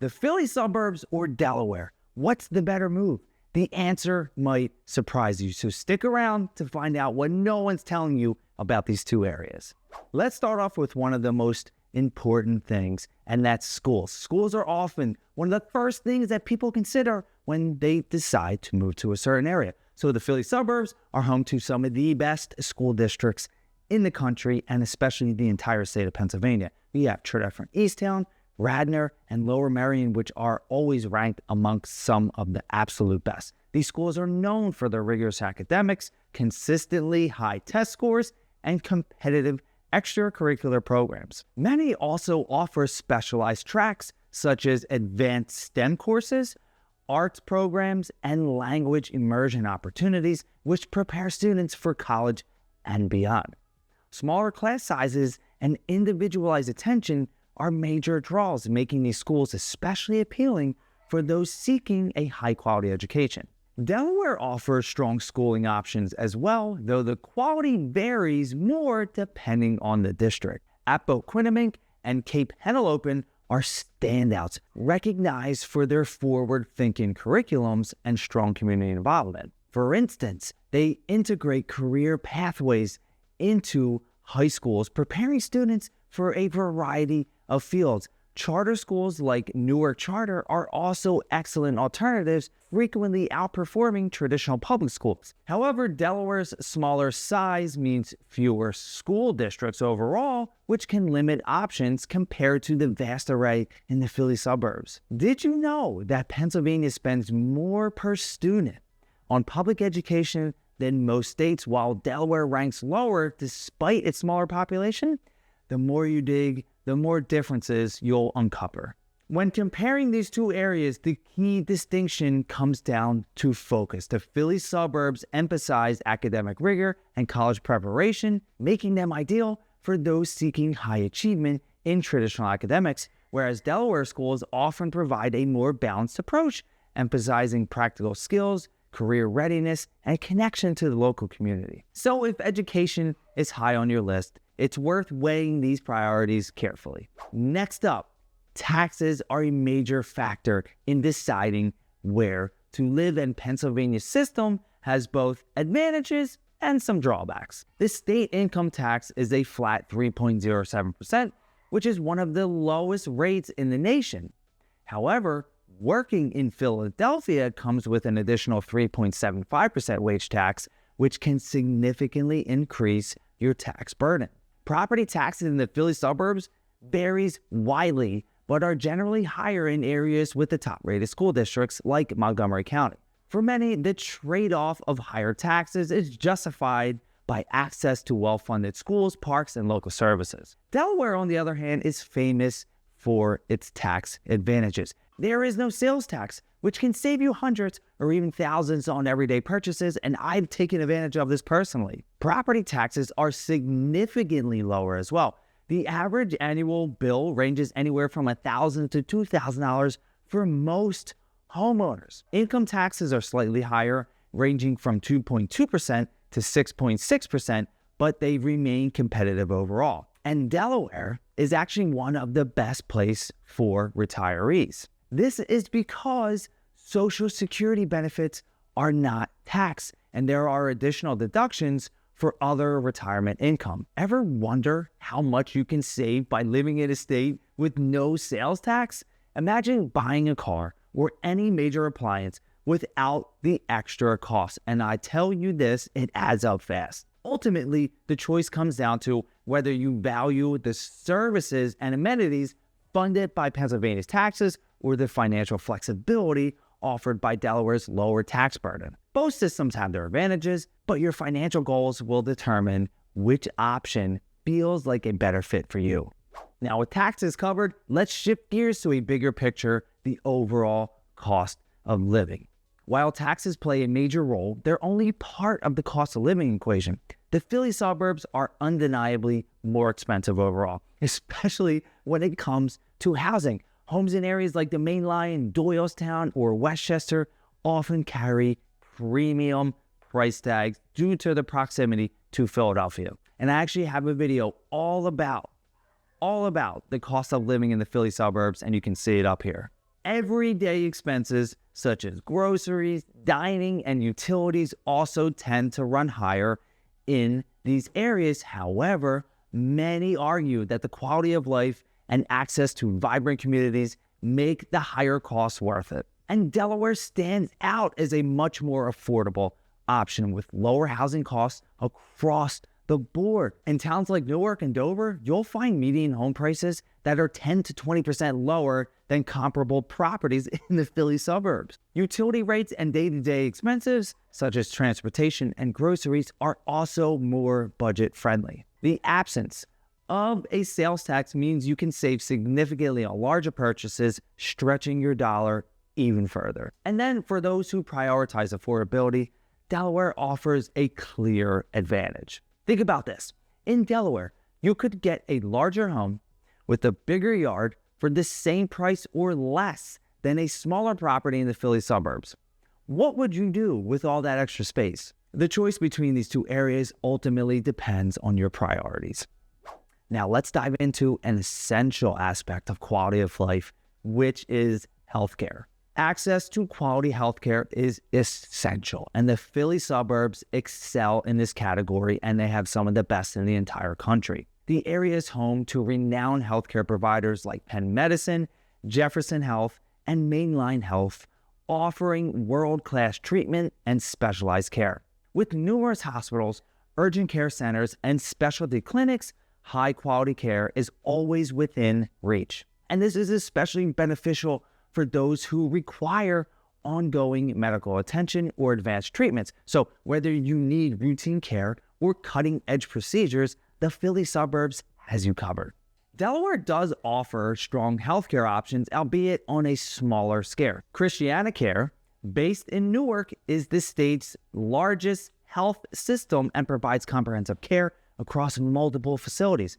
The Philly suburbs or Delaware? What's the better move? The answer might surprise you, so stick around to find out what no one's telling you about these two areas. Let's start off with one of the most important things, and that's schools. Schools are often one of the first things that people consider when they decide to move to a certain area. So the Philly suburbs are home to some of the best school districts in the country, and especially the entire state of Pennsylvania. We have Tredeffen Easttown, Radnor, and Lower Merion, which are always ranked amongst some of the absolute best. These schools are known for their rigorous academics, consistently high test scores, and competitive extracurricular programs. Many also offer specialized tracks such as advanced STEM courses, arts programs, and language immersion opportunities, which prepare students for college and beyond. Smaller class sizes and individualized attention are major draws, making these schools especially appealing for those seeking a high-quality education. Delaware offers strong schooling options as well, though the quality varies more depending on the district. Appoquinimink and Cape Henlopen are standouts, recognized for their forward-thinking curriculums and strong community involvement. For instance, they integrate career pathways into high schools, preparing students for a variety of fields. Charter schools like Newark Charter are also excellent alternatives, frequently outperforming traditional public schools. However, Delaware's smaller size means fewer school districts overall, which can limit options compared to the vast array in the Philly suburbs. Did you know that Pennsylvania spends more per student on public education than most states, while Delaware ranks lower despite its smaller population? The more you dig, the more differences you'll uncover. When comparing these two areas, the key distinction comes down to focus. The Philly suburbs emphasize academic rigor and college preparation, making them ideal for those seeking high achievement in traditional academics, whereas Delaware schools often provide a more balanced approach, emphasizing practical skills, career readiness, and connection to the local community. So if education is high on your list, it's worth weighing these priorities carefully. Next up, taxes are a major factor in deciding where to live, and Pennsylvania's system has both advantages and some drawbacks. The state income tax is a flat 3.07%, which is one of the lowest rates in the nation. However, working in Philadelphia comes with an additional 3.75% wage tax, which can significantly increase your tax burden. Property taxes in the Philly suburbs varies widely, but are generally higher in areas with the top-rated school districts like Montgomery County. For many, the trade-off of higher taxes is justified by access to well-funded schools, parks, and local services. Delaware, on the other hand, is famous for its tax advantages. There is no sales tax, which can save you hundreds or even thousands on everyday purchases, and I've taken advantage of this personally. Property taxes are significantly lower as well. The average annual bill ranges anywhere from $1,000 to $2,000 for most homeowners. Income taxes are slightly higher, ranging from 2.2% to 6.6%, but they remain competitive overall. And Delaware is actually one of the best places for retirees. This is because Social Security benefits are not taxed, and there are additional deductions for other retirement income. Ever wonder how much you can save by living in a state with no sales tax? Imagine buying a car or any major appliance without the extra cost, and I tell you this, it adds up fast. Ultimately, the choice comes down to whether you value the services and amenities funded by Pennsylvania's taxes or the financial flexibility offered by Delaware's lower tax burden. Both systems have their advantages, but your financial goals will determine which option feels like a better fit for you. Now, with taxes covered, let's shift gears to a bigger picture, the overall cost of living. While taxes play a major role, they're only part of the cost of living equation. The Philly suburbs are undeniably more expensive overall, especially when it comes to housing. Homes in areas like the Main Line, Doylestown, or Westchester often carry premium price tags due to the proximity to Philadelphia. And I actually have a video all about the cost of living in the Philly suburbs, and you can see it up here. Everyday expenses such as groceries, dining, and utilities also tend to run higher in these areas. However, many argue that the quality of life and access to vibrant communities make the higher costs worth it. And Delaware stands out as a much more affordable option with lower housing costs across the board. In towns like Newark and Dover, you'll find median home prices that are 10 to 20% lower than comparable properties in the Philly suburbs. Utility rates and day-to-day expenses, such as transportation and groceries, are also more budget-friendly. The absence of a sales tax means you can save significantly on larger purchases, stretching your dollar even further. And then for those who prioritize affordability, Delaware offers a clear advantage. Think about this. In Delaware, you could get a larger home with a bigger yard for the same price or less than a smaller property in the Philly suburbs. What would you do with all that extra space? The choice between these two areas ultimately depends on your priorities. Now let's dive into an essential aspect of quality of life, which is healthcare. Access to quality healthcare is essential, and the Philly suburbs excel in this category, and they have some of the best in the entire country. The area is home to renowned healthcare providers like Penn Medicine, Jefferson Health, and Mainline Health, offering world-class treatment and specialized care. With numerous hospitals, urgent care centers, and specialty clinics, high-quality care is always within reach. And this is especially beneficial for those who require ongoing medical attention or advanced treatments. So whether you need routine care or cutting-edge procedures, the Philly suburbs has you covered. Delaware does offer strong healthcare options, albeit on a smaller scale. ChristianaCare, based in Newark, is the state's largest health system and provides comprehensive care across multiple facilities.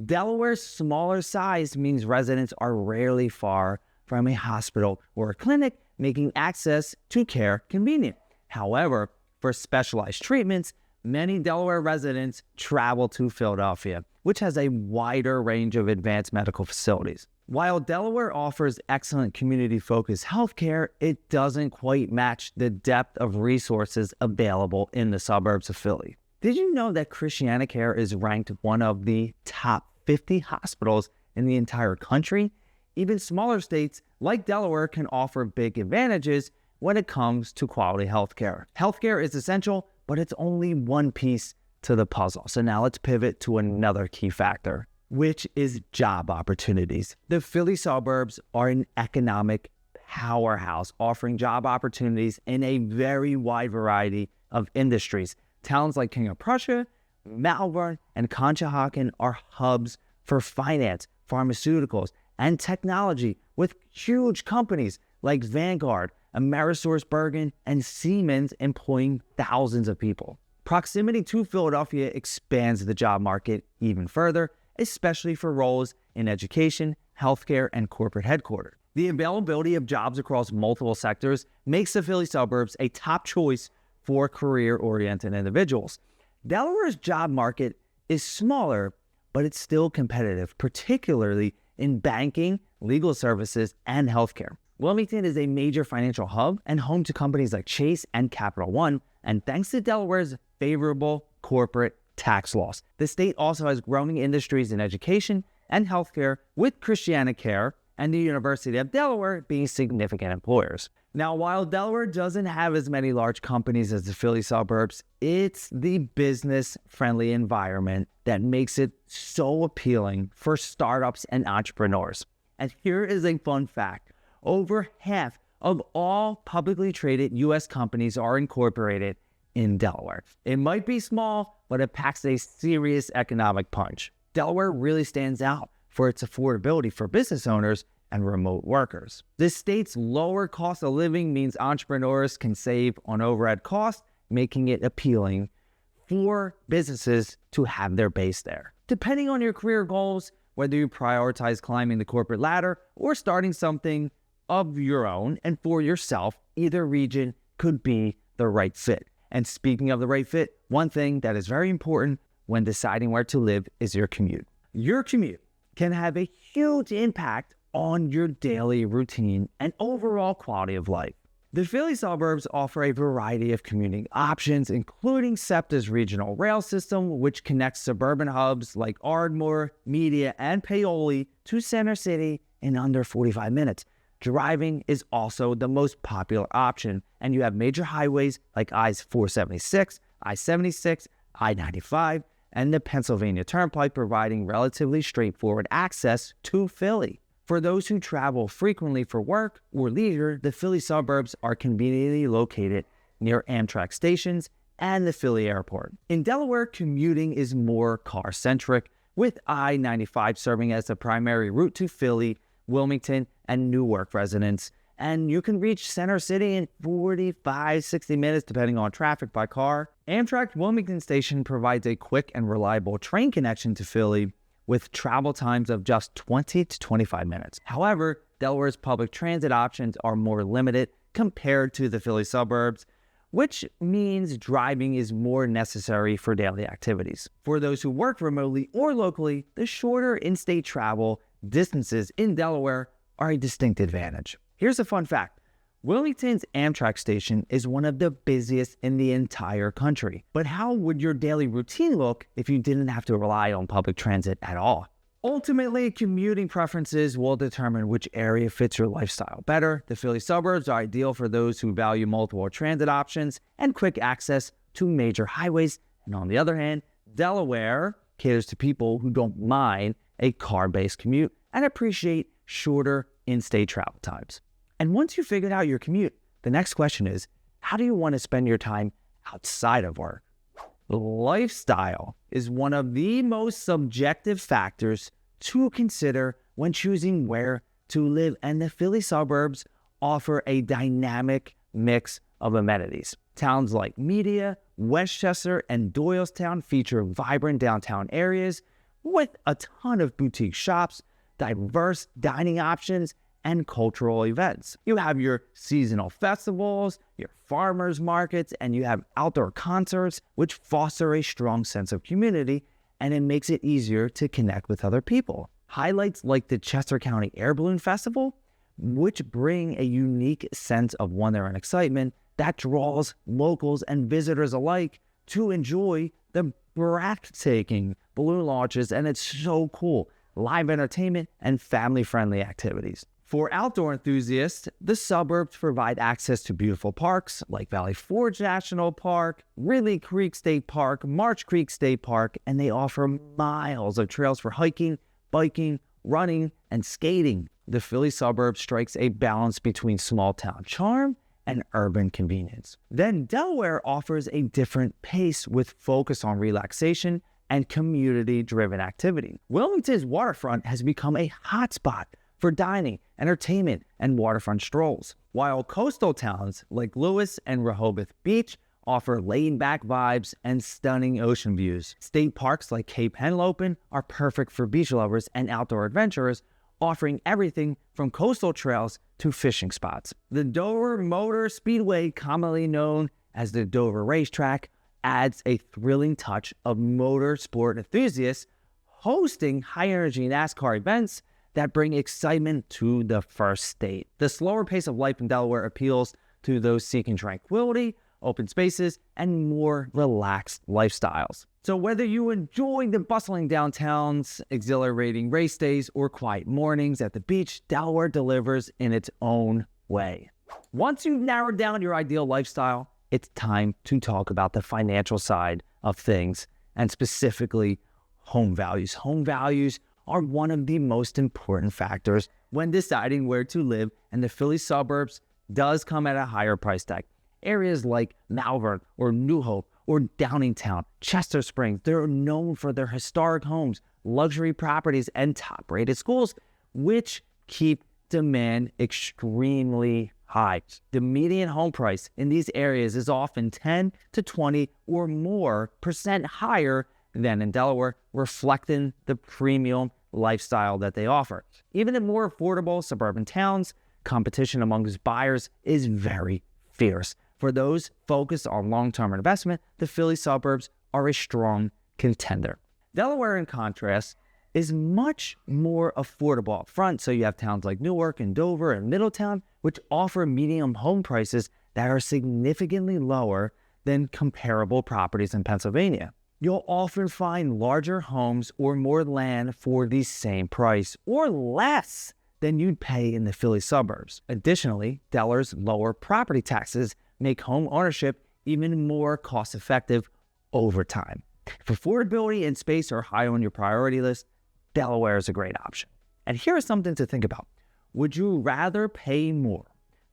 Delaware's smaller size means residents are rarely far from a hospital or a clinic, making access to care convenient. However, for specialized treatments, many Delaware residents travel to Philadelphia, which has a wider range of advanced medical facilities. While Delaware offers excellent community-focused healthcare, it doesn't quite match the depth of resources available in the suburbs of Philly. Did you know that ChristianaCare is ranked one of the top 50 hospitals in the entire country? Even smaller states like Delaware can offer big advantages when it comes to quality healthcare. Healthcare is essential, but it's only one piece to the puzzle. So now let's pivot to another key factor, which is job opportunities. The Philly suburbs are an economic powerhouse, offering job opportunities in a very wide variety of industries. Towns like King of Prussia, Malvern, and Conshohocken are hubs for finance, pharmaceuticals, and technology, with huge companies like Vanguard, AmerisourceBergen, and Siemens employing thousands of people. Proximity to Philadelphia expands the job market even further, especially for roles in education, healthcare, and corporate headquarters. The availability of jobs across multiple sectors makes the Philly suburbs a top choice for career-oriented individuals. Delaware's job market is smaller, but it's still competitive, particularly in banking, legal services, and healthcare. Wilmington is a major financial hub and home to companies like Chase and Capital One, and thanks to Delaware's favorable corporate tax laws, the state also has growing industries in education and healthcare, with ChristianaCare and the University of Delaware being significant employers. Now, while Delaware doesn't have as many large companies as the Philly suburbs, it's the business-friendly environment that makes it so appealing for startups and entrepreneurs. And here is a fun fact. Over half of all publicly traded U.S. companies are incorporated in Delaware. It might be small, but it packs a serious economic punch. Delaware really stands out for its affordability for business owners and remote workers. The state's lower cost of living means entrepreneurs can save on overhead costs, making it appealing for businesses to have their base there. Depending on your career goals, whether you prioritize climbing the corporate ladder or starting something of your own and for yourself, either region could be the right fit. And speaking of the right fit, one thing that is very important when deciding where to live is your commute. Your commute can have a huge impact on your daily routine and overall quality of life. The Philly suburbs offer a variety of commuting options, including SEPTA's regional rail system, which connects suburban hubs like Ardmore, Media, and Paoli to Center City in under 45 minutes. Driving is also the most popular option, and you have major highways like I-476, I-76, I-95, and the Pennsylvania Turnpike providing relatively straightforward access to Philly. For those who travel frequently for work or leisure, the Philly suburbs are conveniently located near Amtrak stations and the Philly airport. In Delaware, commuting is more car-centric, with I-95 serving as the primary route to Philly, Wilmington, and Newark residents. And you can reach Center City in 45-60 minutes depending on traffic by car. Amtrak Wilmington Station provides a quick and reliable train connection to Philly, with travel times of just 20 to 25 minutes. However, Delaware's public transit options are more limited compared to the Philly suburbs, which means driving is more necessary for daily activities. For those who work remotely or locally, the shorter in-state travel distances in Delaware are a distinct advantage. Here's a fun fact. Wilmington's Amtrak station is one of the busiest in the entire country. But how would your daily routine look if you didn't have to rely on public transit at all? Ultimately, commuting preferences will determine which area fits your lifestyle better. The Philly suburbs are ideal for those who value multiple transit options and quick access to major highways. And on the other hand, Delaware caters to people who don't mind a car-based commute and appreciate shorter in-state travel times. And once you figured out your commute, the next question is, how do you want to spend your time outside of work? Lifestyle is one of the most subjective factors to consider when choosing where to live, and the Philly suburbs offer a dynamic mix of amenities. Towns like Media, Westchester, and Doylestown feature vibrant downtown areas with a ton of boutique shops, diverse dining options, and cultural events. You have your seasonal festivals, your farmers markets, and you have outdoor concerts, which foster a strong sense of community, and it makes it easier to connect with other people. Highlights like the Chester County Air Balloon Festival, which bring a unique sense of wonder and excitement that draws locals and visitors alike to enjoy the breathtaking balloon launches, and it's so cool. Live entertainment and family-friendly activities. For outdoor enthusiasts, the suburbs provide access to beautiful parks like Valley Forge National Park, Ridley Creek State Park, Marsh Creek State Park, and they offer miles of trails for hiking, biking, running, and skating. The Philly suburbs strikes a balance between small-town charm and urban convenience. Then Delaware offers a different pace with focus on relaxation and community-driven activity. Wilmington's waterfront has become a hotspot for dining, entertainment, and waterfront strolls, while coastal towns like Lewis and Rehoboth Beach offer laid-back vibes and stunning ocean views. State parks like Cape Henlopen are perfect for beach lovers and outdoor adventurers, offering everything from coastal trails to fishing spots. The Dover Motor Speedway, commonly known as the Dover Racetrack, adds a thrilling touch of motorsport enthusiasts, hosting high-energy NASCAR events that bring excitement to the first state. The slower pace of life in Delaware appeals to those seeking tranquility, open spaces, and more relaxed lifestyles. So whether you enjoy the bustling downtowns, exhilarating race days, or quiet mornings at the beach, Delaware delivers in its own way. Once you've narrowed down your ideal lifestyle, it's time to talk about the financial side of things, and specifically home values. Home values are one of the most important factors when deciding where to live, and the Philly suburbs does come at a higher price tag. Areas like Malvern or New Hope or Downingtown, Chester Springs, they're known for their historic homes, luxury properties, and top-rated schools, which keep demand extremely high. The median home price in these areas is often 10 to 20 or more % higher than in Delaware, reflecting the premium lifestyle that they offer. Even in more affordable suburban towns, competition amongst buyers is very fierce. For those focused on long-term investment, the Philly suburbs are a strong contender. Delaware, in contrast, is much more affordable up front. So you have towns like Newark and Dover and Middletown, which offer medium home prices that are significantly lower than comparable properties in Pennsylvania. You'll often find larger homes or more land for the same price or less than you'd pay in the Philly suburbs. Additionally, Delaware's lower property taxes make home ownership even more cost-effective over time. If affordability and space are high on your priority list, Delaware is a great option. And here's something to think about. Would you rather pay more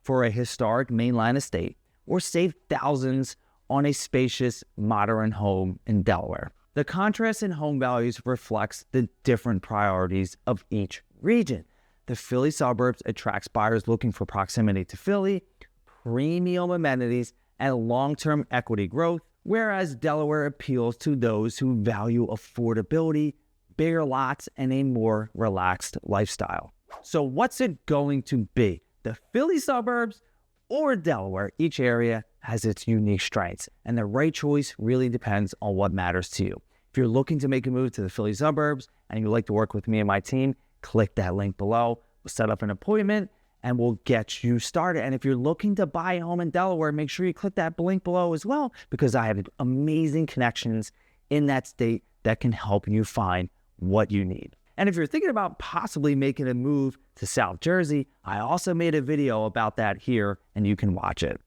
for a historic mainline estate or save thousands on a spacious, modern home in Delaware? The contrast in home values reflects the different priorities of each region. The Philly suburbs attracts buyers looking for proximity to Philly, premium amenities, and long-term equity growth, whereas Delaware appeals to those who value affordability, bigger lots, and a more relaxed lifestyle. So what's it going to be? The Philly suburbs or Delaware? Each area has its unique strengths, and the right choice really depends on what matters to you. If you're looking to make a move to the Philly suburbs and you'd like to work with me and my team, click that link below. We'll set up an appointment and we'll get you started. And if you're looking to buy a home in Delaware, make sure you click that link below as well, because I have amazing connections in that state that can help you find what you need. And if you're thinking about possibly making a move to South Jersey, I also made a video about that here and you can watch it.